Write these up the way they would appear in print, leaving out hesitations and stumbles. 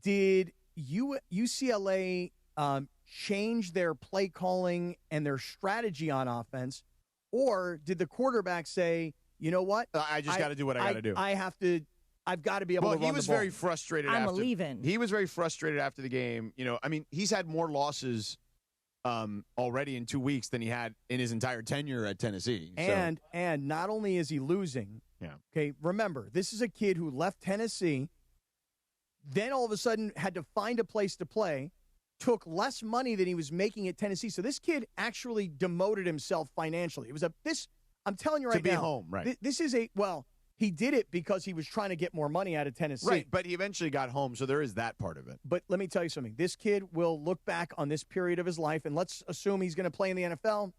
Did UCLA change their play calling and their strategy on offense, or did the quarterback say, you know what? I just got to do what I got to do. I've got to be able to run the ball. He was very frustrated. I'm leaving. He was very frustrated after the game. He's had more losses already in 2 weeks than he had in his entire tenure at Tennessee. And not only is he losing, okay, remember, this is a kid who left Tennessee, then all of a sudden had to find a place to play, took less money than he was making at Tennessee. So this kid actually demoted himself financially. It was I'm telling you right now. To be home, right. This is he did it because he was trying to get more money out of Tennessee. Right, but he eventually got home, so there is that part of it. But let me tell you something. This kid will look back on this period of his life, and let's assume he's going to play in the NFL,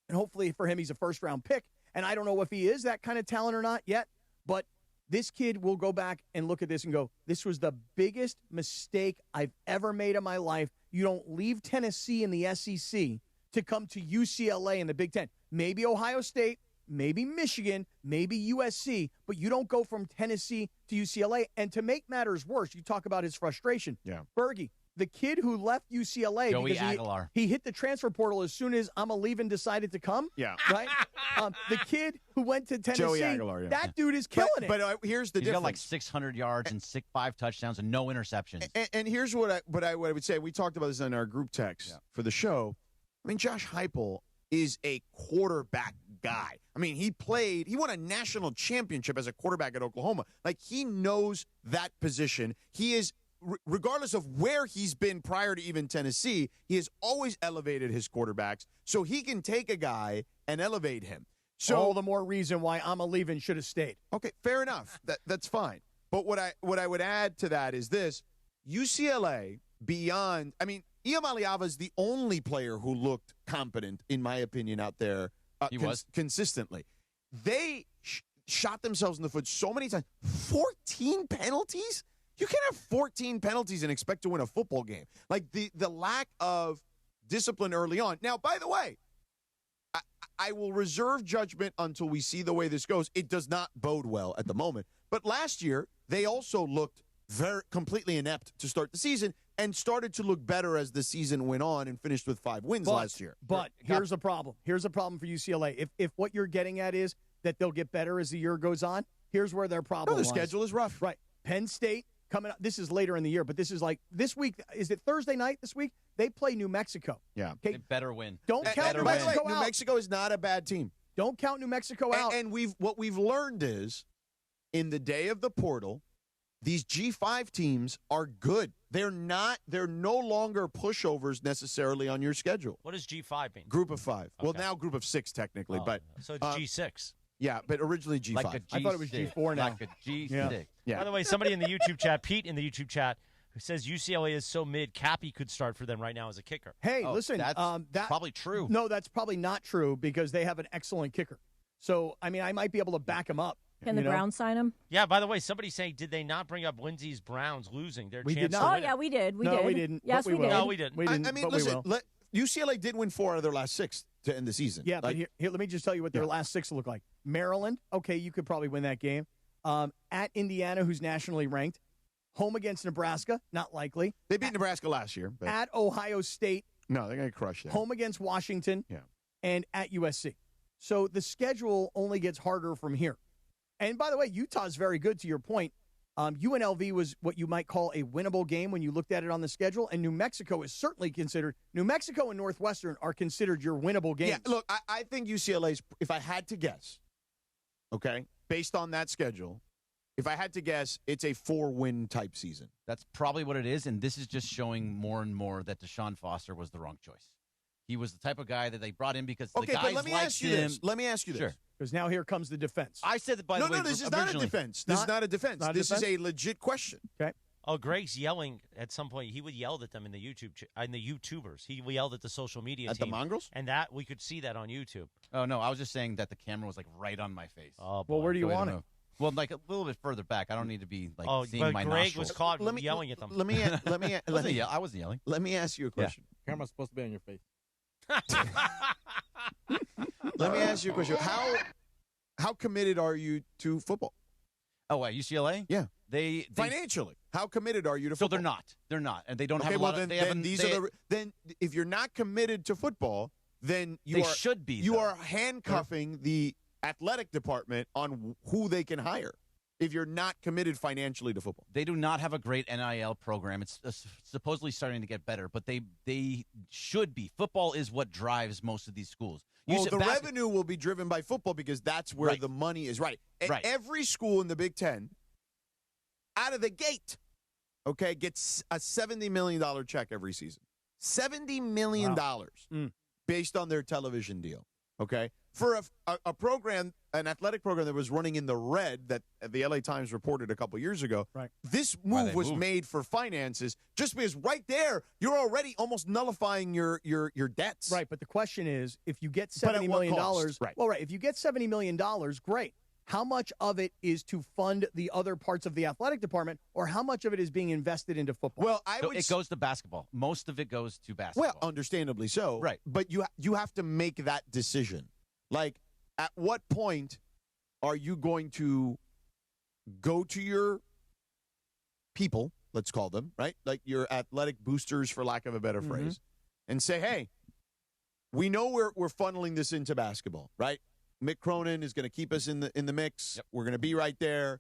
and hopefully for him he's a first-round pick. And I don't know if he is that kind of talent or not yet, but this kid will go back and look at this and go, this was the biggest mistake I've ever made in my life. You don't leave Tennessee in the SEC to come to UCLA in the Big Ten. Maybe Ohio State, maybe Michigan, maybe USC, but you don't go from Tennessee to UCLA. And to make matters worse, you talk about his frustration. Yeah. Bergie, the kid who left UCLA Joey because Aguilar. He hit the transfer portal as soon as Iamaleava decided to come. Yeah. Right? The kid who went to Tennessee, Joey Aguilar, yeah. That dude is killing it. But here's the He's difference. got like 600 yards and 5 touchdowns and no interceptions. And here's what I would say. We talked about this in our group text for the show. I mean, Josh Heupel is a quarterback guy. I mean, he won a national championship as a quarterback at Oklahoma. Like, he knows that position. He is, regardless of where he's been prior to even Tennessee, he has always elevated his quarterbacks. So he can take a guy and elevate him. So all the more reason why Iamaleava should have stayed. Okay, fair enough. That's fine. But what I would add to that is this: UCLA beyond. I mean, Iamaleava is the only player who looked competent, in my opinion, out there. He was consistently. They shot themselves in the foot so many times. 14 penalties. You can't have 14 penalties and expect to win a football game. Like the lack of discipline early on. Now, by the way, I will reserve judgment until we see the way this goes. It does not bode well at the moment. But last year, they also looked completely inept to start the season and started to look better as the season went on and finished with 5 wins last year. But here's a problem. Here's a problem for UCLA. If what you're getting at is that they'll get better as the year goes on, here's where their problem lies. The schedule is rough. Right. Penn State coming up. This is later in the year, but this is like this week. Is it Thursday night this week? They play New Mexico. Yeah. Okay. They better win. Don't count New Mexico out. New Mexico is not a bad team. Don't count New Mexico out. And what we've learned is, in the day of the portal, these G5 teams are good. They're no longer pushovers necessarily on your schedule. What does G5 mean? Group of 5. Okay. Well, now group of 6 technically, but so it's G6. Yeah, but originally G5. Like a G6. I thought it was G4 now. Like a G6. Yeah. By the way, somebody in the YouTube chat, Pete in the YouTube chat, who says UCLA is so mid, Cappy could start for them right now as a kicker. Hey, listen, that's probably true. No, that's probably not true because they have an excellent kicker. So, I mean, I might be able to back him up. Can the Browns sign him? Yeah, by the way, somebody's saying, did they not bring up Lindsey's Browns losing their We chance did not. to Oh, win it? yeah, we did. No, we didn't. Yes, but we we will. did. No, we didn't. We didn't. I mean, but listen, we will. UCLA did win 4 out of their last 6 to end the season. Yeah, but here, let me just tell you what their last 6 look like. Maryland, okay, you could probably win that game. At Indiana, who's nationally ranked. Home against Nebraska, not likely. They beat Nebraska last year. But At Ohio State. No, they're going to crush them. Home against Washington. Yeah. And at USC. So the schedule only gets harder from here. And by the way, Utah's very good to your point. UNLV was what you might call a winnable game when you looked at it on the schedule, and New Mexico is certainly considered. New Mexico and Northwestern are considered your winnable games. Yeah, look, I think UCLA's, if I had to guess, okay, based on that schedule, if I had to guess, it's a 4-win type season. That's probably what it is, and this is just showing more and more that DeShaun Foster was the wrong choice. He was the type of guy that they brought in because the guys but let me liked ask you him. this. Let me ask you this. Sure. Because now here comes the defense. I said that, by the way, No, this is not a defense. This is not a defense. Not a This defense? is a legit question. Okay. Oh, Greg's yelling at some point. He would yell at them in the YouTubers. He yelled at the social media At team. the Mongrels? And that we could see that on YouTube. Oh, no, I was just saying that the camera was like right on my face. Oh, Well, boy. where do you Go ahead want and it? move. Well, like a little bit further back. I don't need to be like seeing but my Greg nostrils. was caught yelling at them. Let me I wasn't yelling. Let me ask you a question. Camera's supposed to be on your face. Let me ask you a question. How committed are you to football? Oh, what, UCLA? Yeah. They Financially, how committed are you to so football? they're not, and they don't Okay, have a well, lot. then, They haven't. then if you're not committed to football, then They should be. You though. are handcuffing the athletic department on who they can hire if you're not committed financially to football. They do not have a great NIL program. It's supposedly starting to get better, but they should be. Football is what drives most of these schools. Well, the revenue will be driven by football because that's where Right. the money is. Right. Right. Every school in the Big Ten, out of the gate, okay, gets a $70 million check every season. $70 million based on their television deal. Okay, for a program, an athletic program that was running in the red that the LA Times reported a couple years ago. Right. This Why move they was moved. made for finances, just because right there you're already almost nullifying your debts. Right, but the question is, if you get But at $70 what million, cost? Right. well, right, if you get $70 million, great. How much of it is to fund the other parts of the athletic department, or how much of it is being invested into football? Well, It goes to basketball. Most of it goes to basketball. Well, understandably so. Right. But you have to make that decision. Like, at what point are you going to go to your people, let's call them, right? Like your athletic boosters, for lack of a better phrase, and say, hey, we know we're funneling this into basketball, right? Mick Cronin is going to keep us in the mix. Yep. We're going to be right there.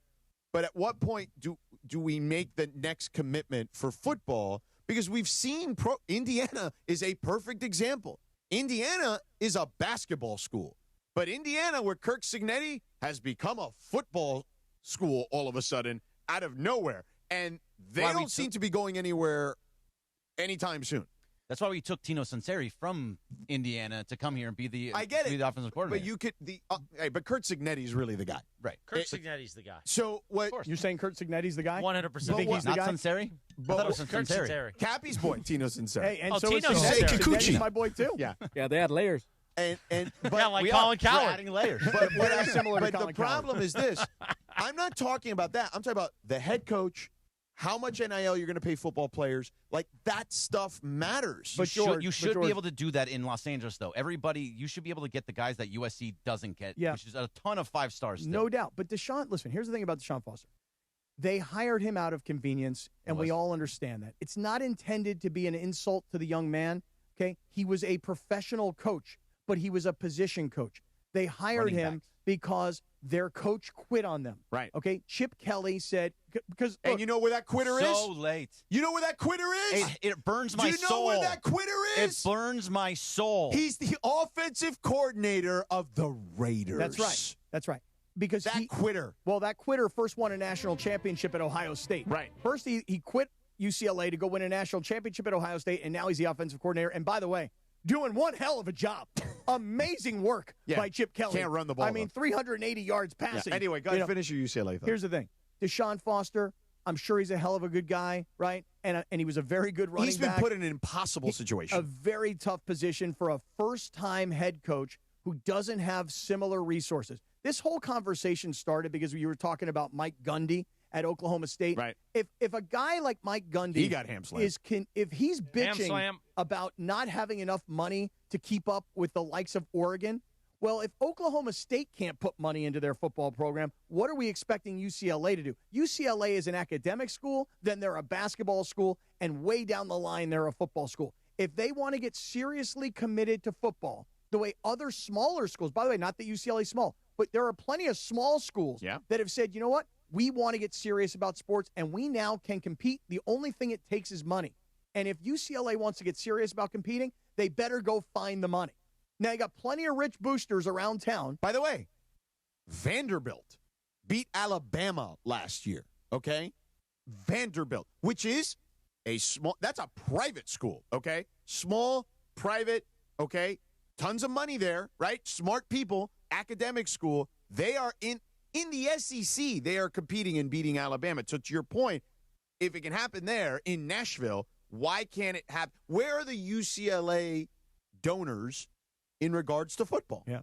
But at what point do we make the next commitment for football? Because we've seen Indiana is a perfect example. Indiana is a basketball school. But Indiana, where Kirk Cignetti has become a football school all of a sudden out of nowhere. And they don't seem to be going anywhere anytime soon. That's why we took Tino Sunseri from Indiana to come here and be the I get be it. the offensive coordinator. But you could but Kurt Cignetti is really the guy. Right. Kirk Cignetti's the guy. So what? You're saying Kurt Cignetti's the guy? 100%. You think he's the Not guy? Sunseri? I thought it was Kirk Sunseri. Cignetri. Cappy's boy, Tino Sinceri. Hey, and Oh, so Tino is Say Cignetti's Kikuchi. my boy too. Yeah. Yeah, they had layers. And but Yeah, like We Colin are. We're Coward. adding layers. but what Very similar to but the Colin problem is this. I'm not talking about that. I'm talking about the head coach, how much NIL you're going to pay football players. Like, that stuff matters. But You should be able to do that in Los Angeles, though. You should be able to get the guys that USC doesn't get, Yeah. which is a ton of 5 stars still. No doubt. But DeShaun, listen, here's the thing about DeShaun Foster. They hired him out of convenience, and we all understand that. It's not intended to be an insult to the young man, okay? He was a professional coach, but he was a position coach. They hired Running him backs. because their coach quit on them. Right. Okay? Chip Kelly said, because and you know where that quitter So is? late. You know where that quitter is? It burns Do my you know soul. where that quitter It is? burns my soul. He's the offensive coordinator of the Raiders. That's right. That's right. Because That quitter. Well, that quitter first won a national championship at Ohio State. Right. First, he quit UCLA to go win a national championship at Ohio State, and now he's the offensive coordinator. And by the way, doing one hell of a job. Amazing work Yeah. by Chip Kelly. Can't run the ball, I mean, though. 380 yards passing. Anyway, go ahead and finish your UCLA thought. Here's the thing. DeShaun Foster, I'm sure he's a hell of a good guy, right? And he was a very good running He's been back. put in an impossible situation. A very tough position for a first-time head coach who doesn't have similar resources. This whole conversation started because you were talking about Mike Gundy at Oklahoma State. Right. If a guy like Mike Gundy He got ham-slammed. if he's bitching Ham-slam. about not having enough money to keep up with the likes of Oregon, well, if Oklahoma State can't put money into their football program, what are we expecting UCLA to do? UCLA is an academic school, then they're a basketball school, and way down the line, they're a football school. If they want to get seriously committed to football, the way other smaller schools, by the way, not that UCLA is small, but there are plenty of small schools that have said, you know what? We want to get serious about sports, and we now can compete. The only thing it takes is money. And if UCLA wants to get serious about competing, they better go find the money. Now, you got plenty of rich boosters around town. By the way, Vanderbilt beat Alabama last year, okay? Vanderbilt, which is that's a private school, okay? Small, private, okay? Tons of money there, right? Smart people, academic school. They are in the SEC. They are competing and beating Alabama. So to your point, if it can happen there in Nashville, why can't it happen? Where are the UCLA donors in regards to football? Yeah,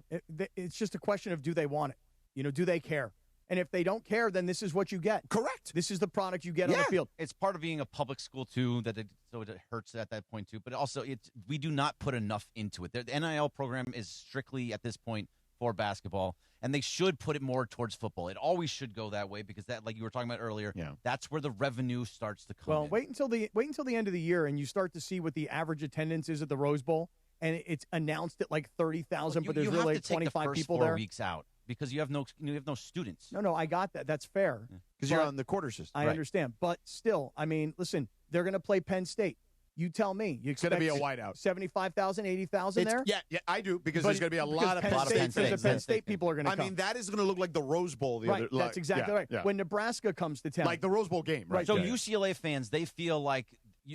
it's just a question of do they want it? You know, do they care? And if they don't care, then this is what you get. Correct. This is the product you get on the field. It's part of being a public school too, so it hurts at that point too. But also, we do not put enough into it. The NIL program is strictly at this point before basketball, and they should put it more towards football. It always should go that way because that, like you were talking about earlier, that's where the revenue starts to come in. Wait until the end of the year, and you start to see what the average attendance is at the Rose Bowl, and it's announced at like 30,000, but there's really like 25 people there. You have to take the first 4 weeks out because you have no students. No, I got that. That's fair. Because you're on the quarter system. I understand. But still, I mean, listen, they're going to play Penn State. You tell me. You expect it's going to be a whiteout. 75,000, 80,000 there? Yeah, I do, because there's going to be a lot of Penn State people are going to come. I mean, that is going to look like the Rose Bowl. That's exactly right. Yeah. When Nebraska comes to town. Like the Rose Bowl game, right? So UCLA fans, they feel like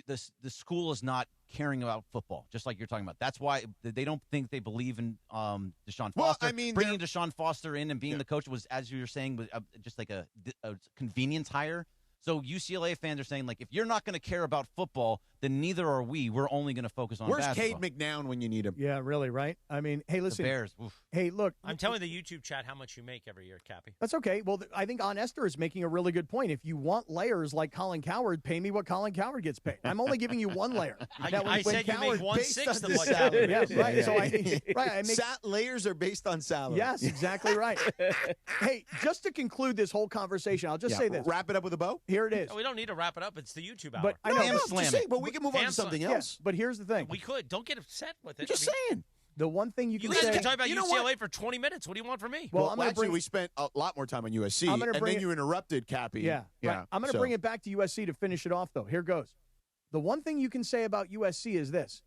the school is not caring about football, just like you're talking about. That's why they don't think they believe in DeShaun Foster. Well, I mean, bringing DeShaun Foster in and being the coach was, as you were saying, was just like a convenience hire. So UCLA fans are saying, like, if you're not going to care about football, then neither are we. We're only going to focus on basketball. Where's Cade McNown when you need him? Yeah, really, right? I mean, hey, listen. The Bears. Oof. Hey, look. I'm telling the YouTube chat how much you make every year, Cappy. That's okay. Well, I think On Esther is making a really good point. If you want layers like Colin Cowherd, pay me what Colin Cowherd gets paid. I'm only giving you one layer. I said you make 1/6 of what salary. Yeah, right. So I make layers are based on salary. Yes, exactly right. Hey, just to conclude this whole conversation, I'll just say this. Wrap it up with a bow? Here it is. No, we don't need to wrap it up. It's the YouTube hour. But I know. But we can move on to something else. Yeah, but here's the thing. We could. Don't get upset with it. I'm just saying. The one thing you can guys say. can talk about UCLA for 20 minutes. What do you want from me? Well, actually, we spent a lot more time on USC, and then you interrupted, Cappy. Yeah. Right. I'm going to bring it back to USC to finish it off, though. Here goes. The one thing you can say about USC is this.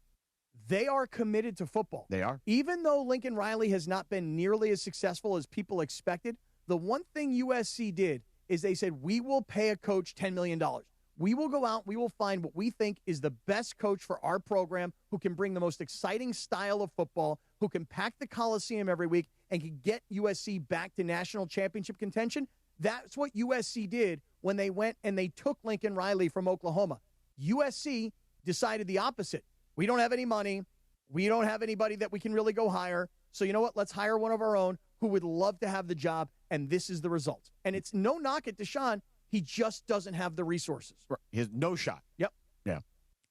They are committed to football. They are. Even though Lincoln Riley has not been nearly as successful as people expected, the one thing USC did is they said, we will pay a coach $10 million. We will go out, we will find what we think is the best coach for our program, who can bring the most exciting style of football, who can pack the Coliseum every week and can get USC back to national championship contention. That's what USC did when they went and they took Lincoln Riley from Oklahoma. USC decided the opposite. We don't have any money. We don't have anybody that we can really go hire. So you know what? Let's hire one of our own who would love to have the job, and this is the result. And it's no knock at DeShaun. He just doesn't have the resources. Right. He has no shot. Yep. Yeah.